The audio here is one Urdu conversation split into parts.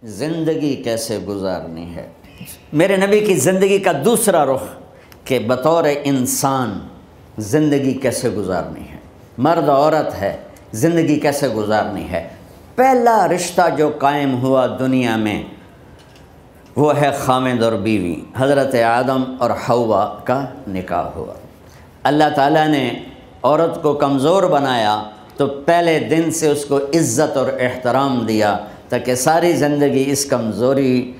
زندگی کیسے گزارنی ہے۔ میرے نبی کی زندگی کا دوسرا رخ کہ بطور انسان زندگی کیسے گزارنی ہے، مرد عورت ہے زندگی کیسے گزارنی ہے۔ پہلا رشتہ جو قائم ہوا دنیا میں وہ ہے خامد اور بیوی، حضرت آدم اور حوا کا نکاح ہوا۔ اللہ تعالیٰ نے عورت کو کمزور بنایا تو پہلے دن سے اس کو عزت اور احترام دیا تاکہ ساری زندگی اس کمزوری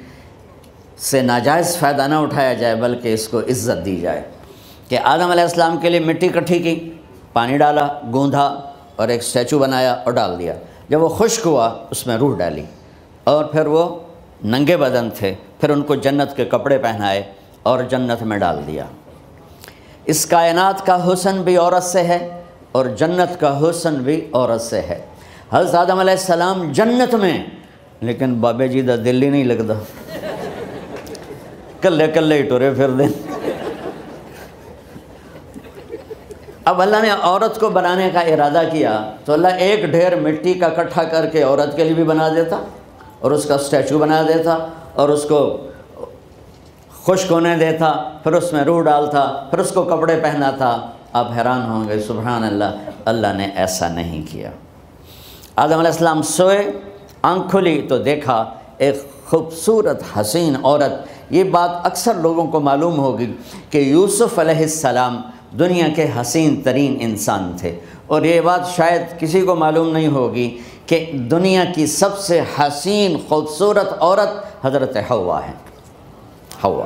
سے ناجائز فائدہ نہ اٹھایا جائے بلکہ اس کو عزت دی جائے۔ کہ آدم علیہ السلام کے لیے مٹی اکٹھی کی، پانی ڈالا، گوندھا اور ایک اسٹیچو بنایا اور ڈال دیا۔ جب وہ خشک ہوا اس میں روح ڈالی اور پھر وہ ننگے بدن تھے، پھر ان کو جنت کے کپڑے پہنائے اور جنت میں ڈال دیا۔ اس کائنات کا حسن بھی عورت سے ہے اور جنت کا حسن بھی عورت سے ہے۔ حضرت آدم علیہ السلام جنت میں، لیکن بابے جی دا دل ہی نہیں لگتا، کلے کلے ہی ٹرے پھر دیں۔ اب اللہ نے عورت کو بنانے کا ارادہ کیا تو اللہ ایک ڈھیر مٹی کا اکٹھا کر کے عورت کے لیے بھی بنا دیتا اور اس کا اسٹیچو بنا دیتا اور اس کو خشک ہونے دیتا، پھر اس میں روح ڈالتا، پھر اس کو کپڑے پہناتا۔ آپ حیران ہوں گے، سبحان اللہ، اللہ نے ایسا نہیں کیا۔ آدم علیہ السلام سوئے، آنکھ کھلی تو دیکھا ایک خوبصورت حسین عورت۔ یہ بات اکثر لوگوں کو معلوم ہوگی کہ یوسف علیہ السلام دنیا کے حسین ترین انسان تھے، اور یہ بات شاید کسی کو معلوم نہیں ہوگی کہ دنیا کی سب سے حسین خوبصورت عورت حضرت حوا ہے۔ حوا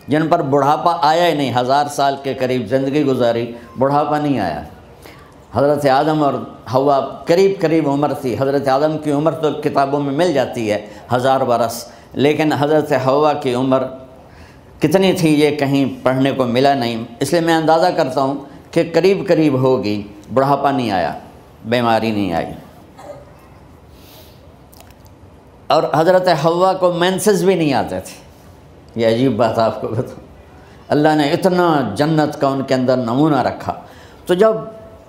جن پر بڑھاپا آیا ہی نہیں، 1000 سال کے قریب زندگی گزاری، بڑھاپا نہیں آیا۔ حضرت آدم اور حوا قریب قریب عمر تھی۔ حضرت آدم کی عمر تو کتابوں میں مل جاتی ہے 1000 برس، لیکن حضرت حوا کی عمر کتنی تھی یہ کہیں پڑھنے کو ملا نہیں، اس لیے میں اندازہ کرتا ہوں کہ قریب قریب ہوگی۔ بڑھاپا نہیں آیا، بیماری نہیں آئی، اور حضرت حوا کو مینسز بھی نہیں آتے تھے۔ یہ عجیب بات آپ کو بتاؤں، اللہ نے اتنا جنت کا ان کے اندر نمونہ رکھا۔ تو جب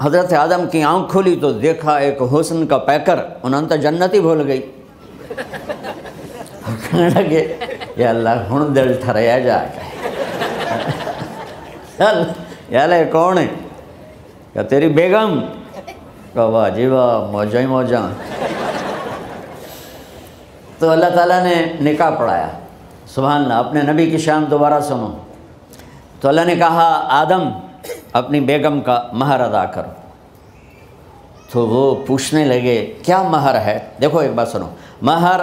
حضرت آدم کی آنکھ کھلی تو دیکھا ایک حسن کا پیکر، انہوں نے تو جنت ہی بھول گئی۔ کہنے لگے یا اللہ ہن دل ٹھریا جا کے، یا اللہ کون ہے؟ کہ تیری بیگم۔ کہ واہ جی واہ، موجاں ہی موجاں۔ تو اللہ تعالیٰ نے نکاح پڑھایا۔ سبحان اللہ، اپنے نبی کی شان دوبارہ سنو۔ تو اللہ نے کہا آدم اپنی بیگم کا مہر ادا کرو۔ تو وہ پوچھنے لگے کیا مہر ہے؟ دیکھو ایک بات سنو، مہر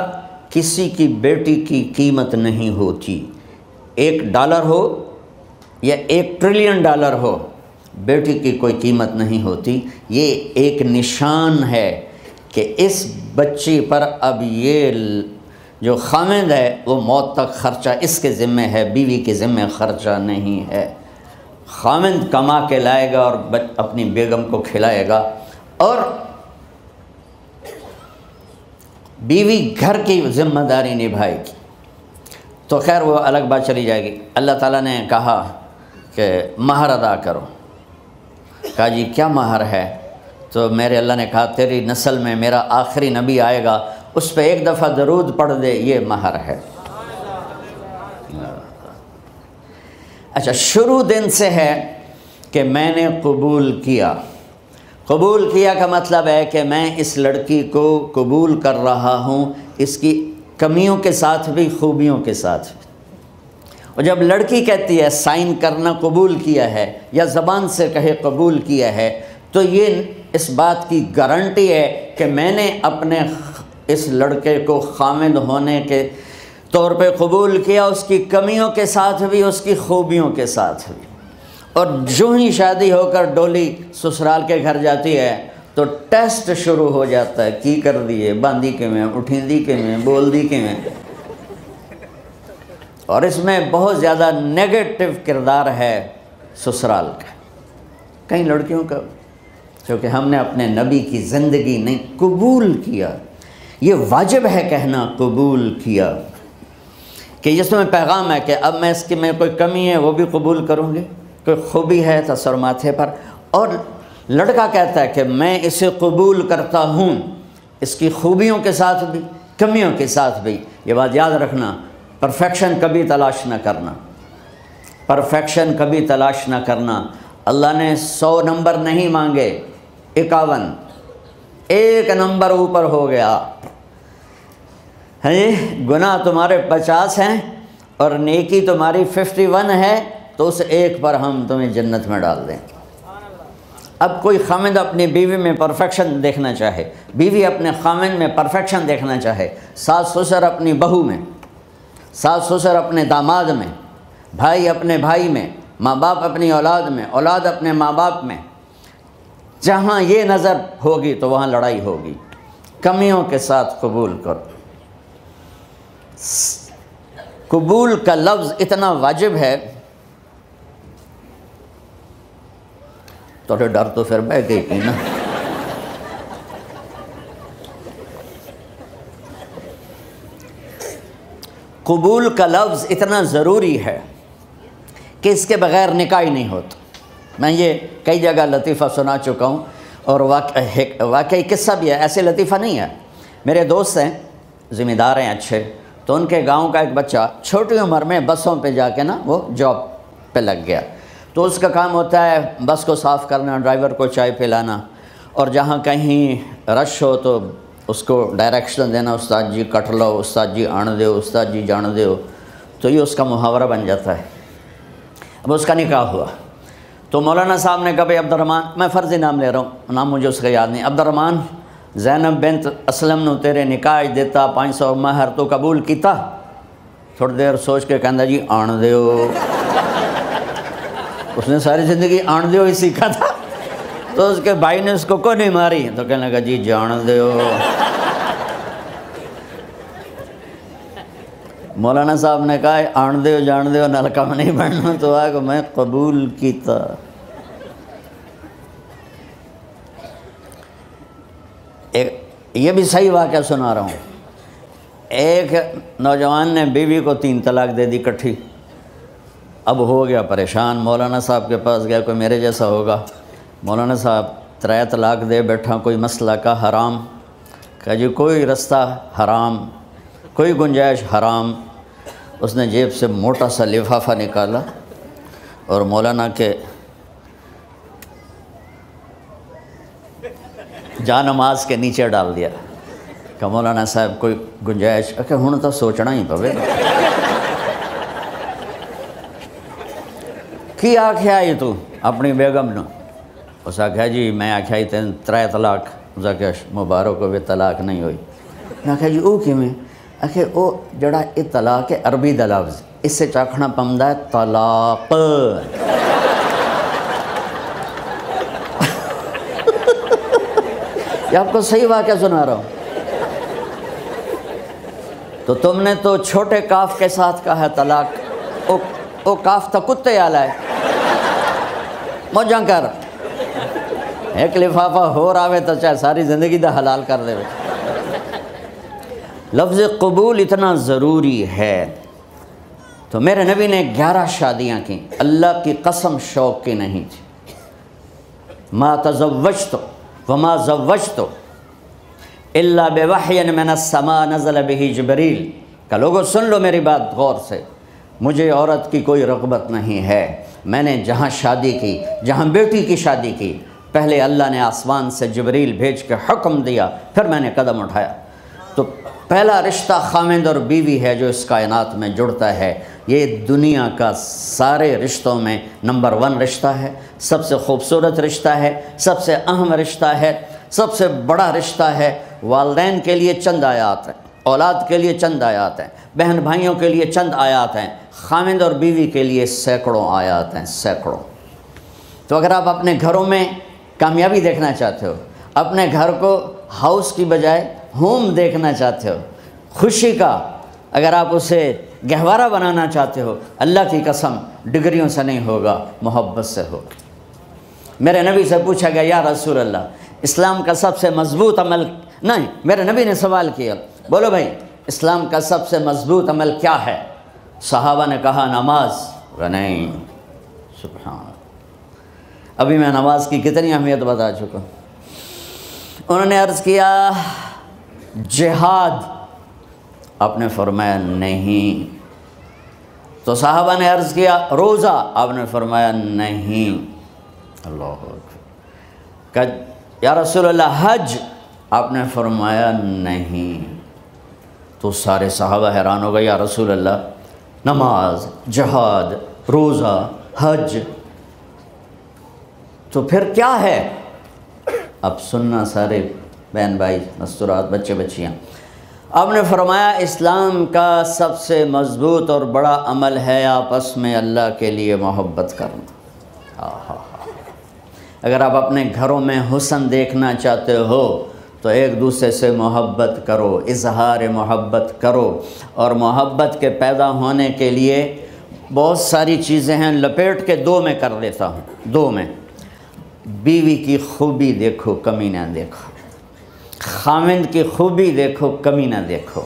کسی کی بیٹی کی قیمت نہیں ہوتی۔ $1 ہو یا $1 ٹریلین ہو، بیٹی کی کوئی قیمت نہیں ہوتی۔ یہ ایک نشان ہے کہ اس بچی پر اب یہ جو خامد ہے وہ موت تک خرچہ اس کے ذمہ ہے، بیوی کے ذمہ خرچہ نہیں ہے۔ خامد کما کے لائے گا اور اپنی بیگم کو کھلائے گا، اور بیوی گھر کی ذمہ داری نبھائے گی۔ تو خیر وہ الگ بات چلی جائے گی۔ اللہ تعالیٰ نے کہا کہ مہر ادا کرو۔ کہا جی کیا مہر ہے؟ تو میرے اللہ نے کہا تیری نسل میں میرا آخری نبی آئے گا، اس پہ ایک دفعہ درود پڑھ دے، یہ مہر ہے۔ اچھا، شروع دن سے ہے کہ میں نے قبول کیا۔ قبول کیا کا مطلب ہے کہ میں اس لڑکی کو قبول کر رہا ہوں، اس کی کمیوں کے ساتھ بھی خوبیوں کے ساتھ بھی۔ اور جب لڑکی کہتی ہے سائن کرنا قبول کیا ہے، یا زبان سے کہے قبول کیا ہے، تو یہ اس بات کی گارنٹی ہے کہ میں نے اپنے اس لڑکے کو خامد ہونے کے طور پہ قبول کیا، اس کی کمیوں کے ساتھ بھی، اس کی خوبیوں کے ساتھ بھی۔ اور جو ہی شادی ہو کر ڈولی سسرال کے گھر جاتی ہے تو ٹیسٹ شروع ہو جاتا ہے، کی کر دیے، باندھی کے میں، اٹھیندی کے میں، بول دی کے میں۔ اور اس میں بہت زیادہ نیگیٹو کردار ہے سسرال کا، کئی لڑکیوں کا، کیونکہ ہم نے اپنے نبی کی زندگی نہیں قبول کیا۔ یہ واجب ہے کہنا قبول کیا، کہ جس میں پیغام ہے کہ اب میں اس کی میں کوئی کمی ہے وہ بھی قبول کروں گی، کوئی خوبی ہے تصور ماتھے پر، اور لڑکا کہتا ہے کہ میں اسے قبول کرتا ہوں، اس کی خوبیوں کے ساتھ بھی، کمیوں کے ساتھ بھی۔ یہ بات یاد رکھنا، پرفیکشن کبھی تلاش نہ کرنا، پرفیکشن کبھی تلاش نہ کرنا۔ اللہ نے 100 نمبر نہیں مانگے، 51، ایک نمبر اوپر ہو گیا۔ گناہ تمہارے 50 ہیں اور نیکی تمہاری 51 ہے، تو اس ایک پر ہم تمہیں جنت میں ڈال دیں۔ اب کوئی خامند اپنی بیوی میں پرفیکشن دیکھنا چاہے، بیوی اپنے خامند میں پرفیکشن دیکھنا چاہے، ساس سسر اپنی بہو میں، ساس سسر اپنے داماد میں، بھائی اپنے بھائی میں، ماں باپ اپنی اولاد میں، اولاد اپنے ماں باپ میں، جہاں یہ نظر ہوگی تو وہاں لڑائی ہوگی۔ کمیوں کے ساتھ قبول کرو۔ قبول کا لفظ اتنا واجب ہے، تو ڈر تو پھر بہ گئی تھی نا۔ قبول کا لفظ اتنا ضروری ہے کہ اس کے بغیر نکاح ہی نہیں ہوتا۔ میں یہ کئی جگہ لطیفہ سنا چکا ہوں، اور واقعی قصہ بھی ہے، ایسے لطیفہ نہیں ہے۔ میرے دوست ہیں، ذمہ دار ہیں اچھے، تو ان کے گاؤں کا ایک بچہ چھوٹی عمر میں بسوں پہ جا کے نا وہ جاب پہ لگ گیا۔ تو اس کا کام ہوتا ہے بس کو صاف کرنا، ڈرائیور کو چائے پلانا، اور جہاں کہیں رش ہو تو اس کو ڈائریکشن دینا، استاد جی کٹ لو، استاد جی آن دیو، استاد جی جان دیو۔ تو یہ اس کا محاورہ بن جاتا ہے۔ اب اس کا نکاح ہوا تو مولانا صاحب نے کہا بھائی عبد الرحمن، میں فرضی نام لے رہا ہوں، نام مجھے اس کا یاد نہیں، عبد الرحمن زینب بنت اسلم نو تیرے نکاح دیتا 500 مہر تو قبول کیتا؟ تھوڑی دیر سوچ کے کہندا جی آن دیو۔ اس نے ساری زندگی آن دیو ہی سیکھا تھا۔ تو اس کے بھائی نے اس کو کوئی نہیں ماری، تو کہنے لگا جی جان دیو۔ مولانا صاحب نے کہا آن دیو جان دیو نال کم نہیں بننا، تو آگا میں قبول کیتا۔ یہ بھی صحیح واقعہ سنا رہا ہوں۔ ایک نوجوان نے بیوی کو 3 طلاق دے دی کٹھی۔ اب ہو گیا پریشان، مولانا صاحب کے پاس گیا، کوئی میرے جیسا ہوگا۔ مولانا صاحب 3 طلاق دے بیٹھا، کوئی مسئلہ کا حرام؟ کہا جی کوئی رستہ حرام، کوئی گنجائش حرام۔ اس نے جیب سے موٹا سا لفافہ نکالا اور مولانا کے جا نماز کے نیچے ڈال دیا کہ مولانا صاحب کوئی گنجائش؟ کہ ہن تو سوچنا ہی پوے کی آکھیا آئی تو اپنی بیگم نو؟ اس آکھیا جی میں آکھیا ہی 3 طلاق۔ اس آکھیا مبارک ہوئے طلاق نہیں ہوئی۔ میں آکھیا جی او کیویں؟ آکھے او جڑا یہ طلاق ہے عربی دا لفظ، اس سے چاکھنا پمدا ہے طلاق۔ یہ آپ کو صحیح واقعہ سنا رہا ہوں۔ تو تم نے تو چھوٹے کاف کے ساتھ کہا ہے طلاق، او کاف تا کتے آلا ہے، موجاں کر۔ ایک لفافہ ہو راوے تو چاہے ساری زندگی دا حلال کر دے۔ لفظ قبول اتنا ضروری ہے۔ تو میرے نبی نے 11 شادیاں کی، اللہ کی قسم شوق کی نہیں تھی۔ ما تزوجت وما زوجت الا بوحی من السماء نزل به جبریل۔ کہ لوگوں سن لو میری بات غور سے، مجھے عورت کی کوئی رغبت نہیں ہے۔ میں نے جہاں شادی کی، جہاں بیٹی کی شادی کی، پہلے اللہ نے آسمان سے جبریل بھیج کے حکم دیا، پھر میں نے قدم اٹھایا۔ تو پہلا رشتہ خامند اور بیوی ہے جو اس کائنات میں جڑتا ہے۔ یہ دنیا کا سارے رشتوں میں نمبر 1 رشتہ ہے، سب سے خوبصورت رشتہ ہے، سب سے اہم رشتہ ہے، سب سے بڑا رشتہ ہے۔ والدین کے لیے چند آیات ہیں، اولاد کے لیے چند آیات ہیں، بہن بھائیوں کے لیے چند آیات ہیں، خامند اور بیوی کے لیے سینکڑوں آیات ہیں، سینکڑوں۔ تو اگر آپ اپنے گھروں میں کامیابی دیکھنا چاہتے ہو، اپنے گھر کو ہاؤس کی بجائے ہوم دیکھنا چاہتے ہو، خوشی کا اگر آپ اسے گہوارہ بنانا چاہتے ہو، اللہ کی قسم ڈگریوں سے نہیں ہوگا، محبت سے ہوگا۔ میرے نبی سے پوچھا گیا یا رسول اللہ اسلام کا سب سے مضبوط عمل، نہیں میرے نبی نے سوال کیا، بولو بھائی اسلام کا سب سے مضبوط عمل کیا ہے؟ صحابہ نے کہا نماز۔ نہیں، سبحان اللہ، ابھی میں نماز کی کتنی اہمیت بتا چکا ہوں۔ انہوں نے عرض کیا جہاد۔ آپ نے فرمایا نہیں۔ تو صحابہ نے عرض کیا روزہ؟ آپ نے فرمایا نہیں۔ اللہ اکبر۔ کہ یا رسول اللہ حج؟ آپ نے فرمایا نہیں۔ تو سارے صحابہ حیران ہو گئے، یا رسول اللہ نماز، جہاد، روزہ، حج، تو پھر کیا ہے؟ اب سننا سارے بہن بھائی، مستورات، بچے بچیاں، آپ نے فرمایا اسلام کا سب سے مضبوط اور بڑا عمل ہے آپس میں اللہ کے لیے محبت کرنا۔ اگر آپ اپنے گھروں میں حسن دیکھنا چاہتے ہو تو ایک دوسرے سے محبت کرو، اظہار محبت کرو، اور محبت کے پیدا ہونے کے لیے بہت ساری چیزیں ہیں، لپیٹ کے دو میں کر لیتا ہوں، دو میں۔ بیوی کی خوبی دیکھو، کمی نہ دیکھو، خاوند کی خوبی دیکھو، کمی نہ دیکھو،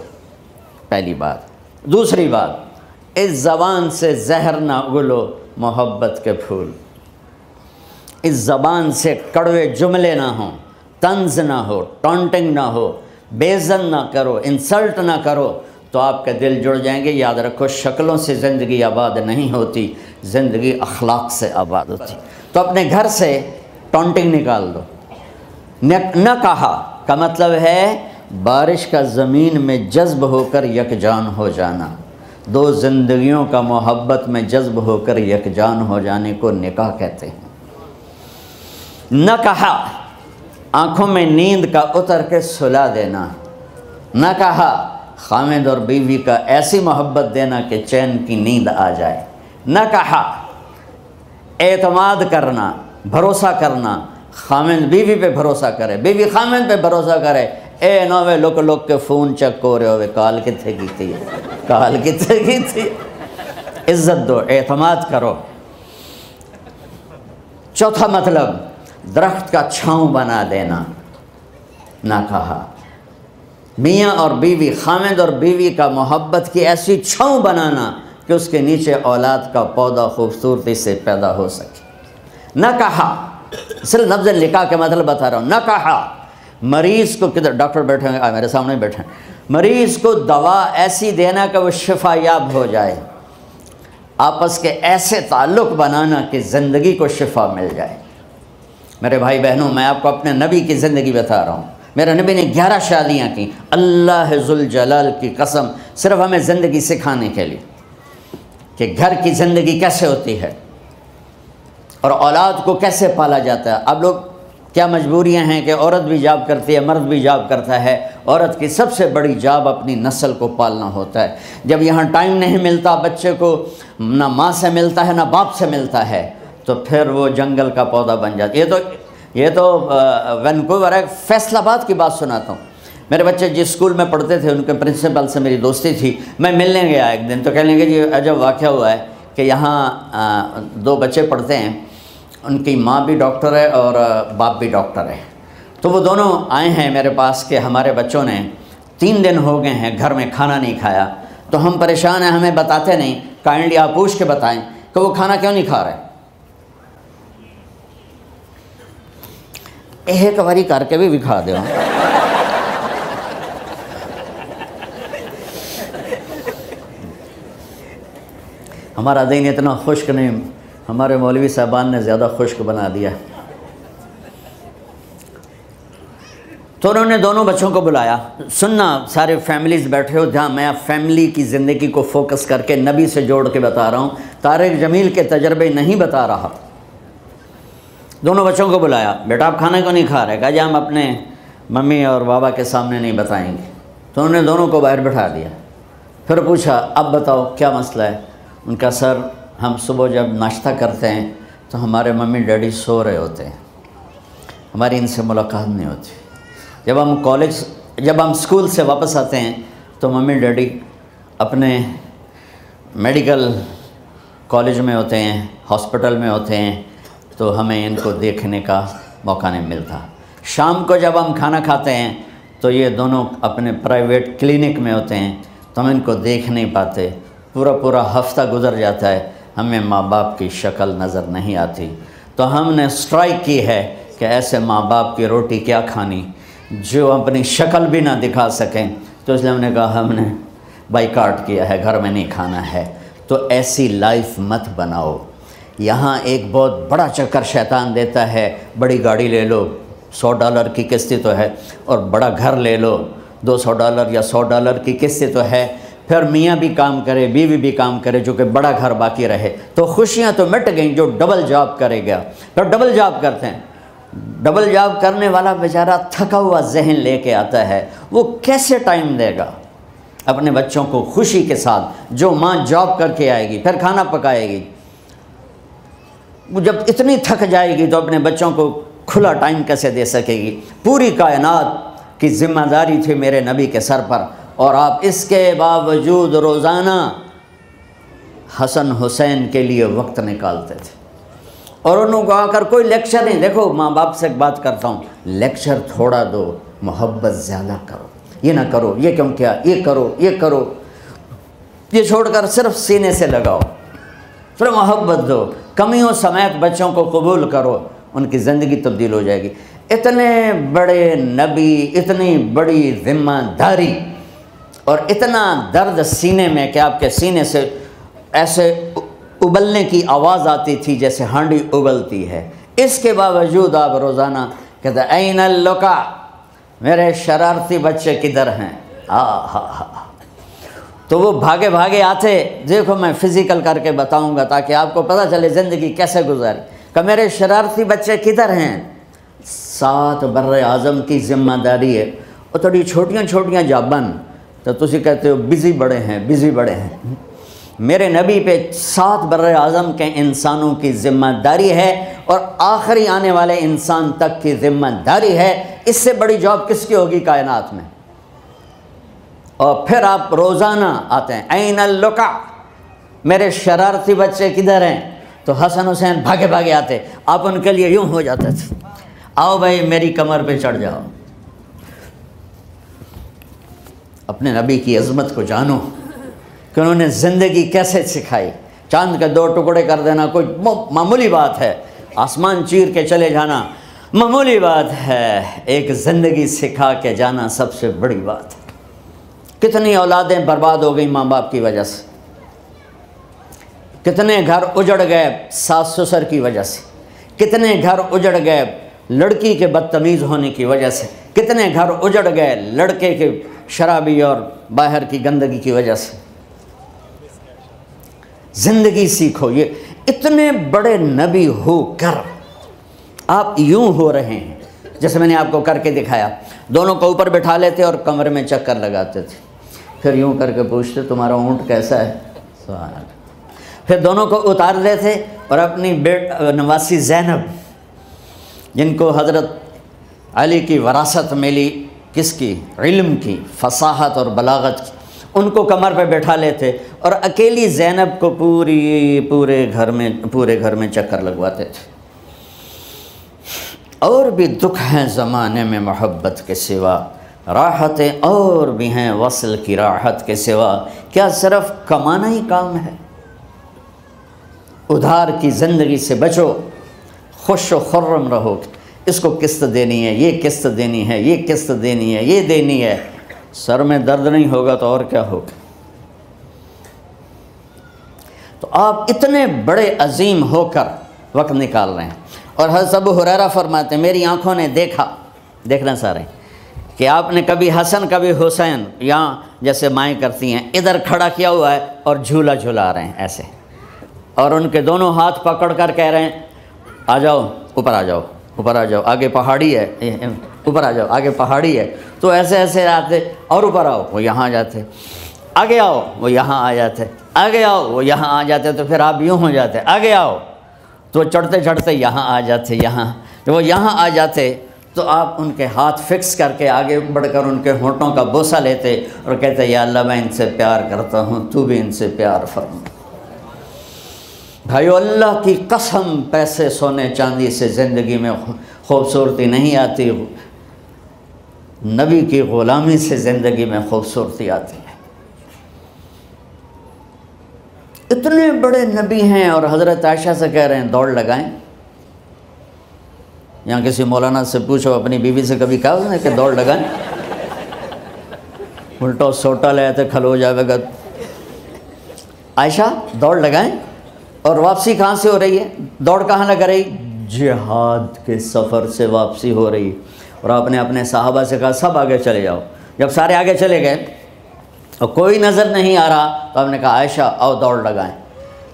پہلی بات۔ دوسری بات، اس زبان سے زہر نہ اگلو محبت کے پھول، اس زبان سے کڑوے جملے نہ ہوں، طنز نہ ہو، ٹونٹنگ نہ ہو، بے عزت نہ کرو، انسلٹ نہ کرو، تو آپ کے دل جڑ جائیں گے۔ یاد رکھو شکلوں سے زندگی آباد نہیں ہوتی، زندگی اخلاق سے آباد ہوتی۔ تو اپنے گھر سے ٹونٹنگ نکال دو۔ نہ کہا کا مطلب ہے بارش کا زمین میں جذب ہو کر یکجان ہو جانا، دو زندگیوں کا محبت میں جذب ہو کر یکجان ہو جانے کو نکاح کہتے ہیں۔ نہ کہا آنکھوں میں نیند کا اتر کے سلا دینا، نہ کہا خاوند اور بیوی کا ایسی محبت دینا کہ چین کی نیند آ جائے، نہ کہا اعتماد کرنا، بھروسہ کرنا، خاوند بیوی پہ بھروسہ کرے، بیوی خاوند پہ بھروسہ کرے۔ اے نوے لوک لوک کے فون چیک ہو رہے ہوئے، کال کتنے کیتی ہے، کال کتنے کیتی ہے۔ عزت دو، اعتماد کرو۔ چوتھا مطلب درخت کا چھاؤں بنا دینا، نہ کہا میاں اور بیوی، خاوند اور بیوی کا محبت کی ایسی چھاؤں بنانا کہ اس کے نیچے اولاد کا پودا خوبصورتی سے پیدا ہو سکے۔ نہ کہا، صرف لفظ نکاح کے مطلب بتا رہا ہوں، نہ کہا مریض کو، کدھر ڈاکٹر بیٹھے ہیں، میرے سامنے بیٹھے ہیں، مریض کو دوا ایسی دینا کہ وہ شفا یاب ہو جائے، آپس کے ایسے تعلق بنانا کہ زندگی کو شفا مل جائے۔ میرے بھائی بہنوں، میں آپ کو اپنے نبی کی زندگی بتا رہا ہوں۔ میرے نبی نے 11 شادیاں کی، اللہ ذوالجلال کی قسم، صرف ہمیں زندگی سکھانے کے لیے کہ گھر کی زندگی کیسے ہوتی ہے اور اولاد کو کیسے پالا جاتا ہے۔ اب لوگ کیا مجبوریاں ہیں کہ عورت بھی جاب کرتی ہے، مرد بھی جاب کرتا ہے۔ عورت کی سب سے بڑی جاب اپنی نسل کو پالنا ہوتا ہے۔ جب یہاں ٹائم نہیں ملتا بچے کو، نہ ماں سے ملتا ہے نہ باپ سے ملتا ہے، تو پھر وہ جنگل کا پودا بن جاتا ہے۔ یہ تو وینکوور ہے، فیصل آباد کی بات سناتا ہوں۔ میرے بچے جس اسکول میں پڑھتے تھے ان کے پرنسپل سے میری دوستی تھی، میں ملنے گیا ایک دن، تو کہنے لگے جی عجب واقعہ ہوا ہے کہ یہاں 2 بچے پڑھتے ہیں، ان کی ماں بھی ڈاکٹر ہے اور باپ بھی ڈاکٹر ہے، تو وہ دونوں آئے ہیں میرے پاس کہ ہمارے بچوں نے 3 دن ہو گئے ہیں گھر میں کھانا نہیں کھایا، تو ہم پریشان ہیں، ہمیں بتاتے نہیں، کائنڈلی آپ پوچھ کے بتائیں کہ وہ کھانا کیوں نہیں کھا رہے۔ ایک باری کر کے بھی کھا دو۔ ہمارا دین اتنا خشک نہیں، ہمارے مولوی صاحبان نے زیادہ خشک بنا دیا۔ تو انہوں نے دونوں بچوں کو بلایا، سننا سارے فیملیز بیٹھے ہو جہاں میں فیملی کی زندگی کو فوکس کر کے نبی سے جوڑ کے بتا رہا ہوں، طارق جمیل کے تجربے نہیں بتا رہا۔ دونوں بچوں کو بلایا، بیٹا آپ کھانا کیوں نہیں کھا رہے؟ کہا جی ہم اپنے ممی اور بابا کے سامنے نہیں بتائیں گے۔ تو انہوں نے دونوں کو باہر بٹھا دیا، پھر پوچھا اب بتاؤ کیا مسئلہ ہے؟ ان کا سر ہم صبح جب ناشتہ کرتے ہیں تو ہمارے ممی ڈیڈی سو رہے ہوتے ہیں، ہماری ان سے ملاقات نہیں ہوتی۔ جب ہم اسکول سے واپس آتے ہیں تو ممی ڈیڈی اپنے میڈیکل کالج میں ہوتے ہیں، ہاسپٹل میں ہوتے ہیں، تو ہمیں ان کو دیکھنے کا موقع نہیں ملتا۔ شام کو جب ہم کھانا کھاتے ہیں تو یہ دونوں اپنے پرائیویٹ کلینک میں ہوتے ہیں، تو ہم ان کو دیکھ نہیں پاتے۔ پورا ہفتہ گزر جاتا ہے، ہمیں ماں باپ کی شکل نظر نہیں آتی۔ تو ہم نے اسٹرائک کی ہے کہ ایسے ماں باپ کی روٹی کیا کھانی جو اپنی شکل بھی نہ دکھا سکیں۔ تو اس لیے ہم نے کہا ہم نے بائیکاٹ کیا ہے، گھر میں نہیں کھانا ہے۔ تو ایسی لائف مت بناؤ۔ یہاں ایک بہت بڑا چکر شیطان دیتا ہے، بڑی گاڑی لے لو، $100 کی قسط تو ہے، اور بڑا گھر لے لو، $200 یا $100 کی قسط تو ہے، پھر میاں بھی کام کرے، بیوی بھی کام کرے، جو کہ بڑا گھر باقی رہے، تو خوشیاں تو مٹ گئیں۔ جو ڈبل جاب کرے گا، پھر ڈبل جاب کرتے ہیں، ڈبل جاب کرنے والا بیچارہ تھکا ہوا ذہن لے کے آتا ہے، وہ کیسے ٹائم دے گا اپنے بچوں کو خوشی کے ساتھ؟ جو ماں جاب کر کے آئے گی، پھر کھانا پکائے گی، وہ جب اتنی تھک جائے گی تو اپنے بچوں کو کھلا ٹائم کیسے دے سکے گی؟ پوری کائنات کی ذمہ داری تھی میرے نبی کے سر پر، اور آپ اس کے باوجود روزانہ حسن حسین کے لیے وقت نکالتے تھے۔ اور انہوں کو آ کر کوئی لیکچر نہیں، دیکھو ماں باپ سے ایک بات کرتا ہوں، لیکچر تھوڑا دو، محبت زیادہ کرو، یہ نہ کرو، یہ کیوں کیا، یہ کرو، یہ کرو، یہ چھوڑ کر صرف سینے سے لگاؤ، پھر محبت دو، کمیوں سمیت بچوں کو قبول کرو، ان کی زندگی تبدیل ہو جائے گی۔ اتنے بڑے نبی، اتنی بڑی ذمہ داری، اور اتنا درد سینے میں کہ آپ کے سینے سے ایسے ابلنے کی آواز آتی تھی جیسے ہانڈی ابلتی ہے، اس کے باوجود آپ روزانہ کہتے ہیں این اللقا، میرے شرارتی بچے کدھر ہیں؟ تو وہ بھاگے بھاگے آتے، دیکھو میں فزیکل کر کے بتاؤں گا تاکہ آپ کو پتہ چلے زندگی کیسے گزاری، کہ میرے شرارتی بچے کدھر ہیں؟ 7 بر اعظم کی ذمہ داری ہے، اور تھوڑی چھوٹیاں چھوٹیاں جابن تو تسی کہتے ہو بزی بڑے ہیں، بزی بڑے ہیں۔ میرے نبی پہ 7 بر اعظم کے انسانوں کی ذمہ داری ہے، اور آخری آنے والے انسان تک کی ذمہ داری ہے۔ اس سے بڑی جاب کس کی ہوگی کائنات میں؟ اور پھر آپ روزانہ آتے ہیں این اللقا، میرے شرارتی بچے کدھر ہیں؟ تو حسن حسین بھاگے بھاگے آتے، آپ ان کے لیے یوں ہو جاتے تھے، آؤ بھائی میری کمر پہ چڑھ جاؤ۔ اپنے نبی کی عظمت کو جانو کہ انہوں نے زندگی کیسے سکھائی۔ چاند کے 2 ٹکڑے کر دینا کوئی معمولی بات ہے، آسمان چیر کے چلے جانا معمولی بات ہے، ایک زندگی سکھا کے جانا سب سے بڑی بات ہے۔ کتنی اولادیں برباد ہو گئی ماں باپ کی وجہ سے، کتنے گھر اجڑ گئے ساس سسر کی وجہ سے، کتنے گھر اجڑ گئے لڑکی کے بدتمیز ہونے کی وجہ سے، کتنے گھر اجڑ گئے لڑکے کے شرابی اور باہر کی گندگی کی وجہ سے۔ زندگی سیکھو۔ یہ اتنے بڑے نبی ہو کر آپ یوں ہو رہے ہیں جیسے میں نے آپ کو کر کے دکھایا، دونوں کو اوپر بٹھا لیتے اور کمرے میں چکر لگاتے تھے، پھر یوں کر کے پوچھتے تمہارا اونٹ کیسا ہے، پھر دونوں کو اتار دیتے اور اپنی نواسی زینب جن کو حضرت علی کی وراثت ملی، کس کی؟ علم کی، فصاحت اور بلاغت کی، ان کو کمر پہ بٹھا لیتے اور اکیلی زینب کو پورے گھر میں چکر لگواتے تھے۔ اور بھی دکھ ہیں زمانے میں محبت کے سوا، راحتیں اور بھی ہیں وصل کی راحت کے سوا، کیا صرف کمانا ہی کام ہے؟ ادھار کی زندگی سے بچو، خوش و خرم رہو، اس کو قسط دینی ہے، یہ قسط دینی ہے، یہ قسط دینی ہے، یہ دینی ہے، سر میں درد نہیں ہوگا تو اور کیا ہوگا؟ تو آپ اتنے بڑے عظیم ہو کر وقت نکال رہے ہیں۔ اور حضرت ابو ہریرہ فرماتے ہیں میری آنکھوں نے دیکھنا سارے کہ آپ نے کبھی حسن کبھی حسین یہاں جیسے مائیں کرتی ہیں ادھر کھڑا کیا ہوا ہے اور جھولا جھولا رہے ہیں ایسے، اور ان کے دونوں ہاتھ پکڑ کر کہہ رہے ہیں آ جاؤ اوپر، آ جاؤ اوپر، آ جاؤ، آگے پہاڑی ہے، اوپر آ جاؤ، آگے پہاڑی ہے۔ تو ایسے ایسے آتے اور اوپر آؤ، وہ یہاں آ جاتے، آگے آؤ، وہ یہاں آ جاتے، آگے آؤ، وہ یہاں آ جاتے، تو پھر آپ یوں ہو جاتے، آگے آؤ، تو چڑھتے چڑھتے یہاں آ جاتے، یہاں وہ یہاں آ جاتے، تو آپ ان کے ہاتھ فکس کر کے آگے بڑھ کر ان کے ہونٹوں کا بوسہ لیتے اور کہتے یا اللہ میں ان سے پیار کرتا ہوں، تو بھی ان سے پیار فرما۔ بھائیو اللہ کی قسم، پیسے سونے چاندی سے زندگی میں خوبصورتی نہیں آتی، نبی کی غلامی سے زندگی میں خوبصورتی آتی ہے۔ اتنے بڑے نبی ہیں اور حضرت عائشہ سے کہہ رہے ہیں دوڑ لگائیں۔ یہاں کسی مولانا سے پوچھو اپنی بیوی سے کبھی کہا اس نے کہ دوڑ لگائیں؟ الٹا سوٹا لے تو کھلو جائے گا۔ عائشہ دوڑ لگائیں، اور واپسی کہاں سے ہو رہی ہے؟ دوڑ کہاں لگا رہی؟ جہاد کے سفر سے واپسی ہو رہی ہے۔ اور آپ نے اپنے صحابہ سے کہا سب آگے چلے جاؤ۔ جب سارے آگے چلے گئے اور کوئی نظر نہیں آ رہا تو آپ نے کہا عائشہ آؤ دوڑ لگائیں۔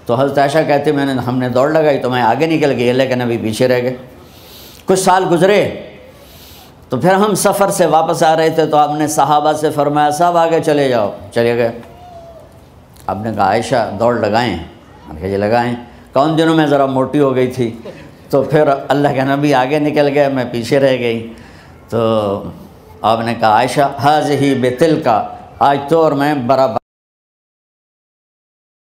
تو حضرت عائشہ کہتے ہم نے دوڑ لگائی تو میں آگے نکل گئی، اللہ کے نبی پیچھے رہ گئے۔ کچھ سال گزرے تو پھر ہم سفر سے واپس آ رہے تھے تو آپ نے صحابہ سے فرمایا سب آگے چلے جاؤ، چلے گئے۔ آپ نے کہا عائشہ دوڑ لگائیں؟ میں نے کہا جی لگائیں۔ کہ ان دنوں میں ذرا موٹی ہو گئی تھی تو پھر اللہ کے نبی آگے نکل گئے، میں پیچھے رہ گئی۔ تو آپ نے کہا عائشہ ہذہ بتلک، آج تو اور میں برابر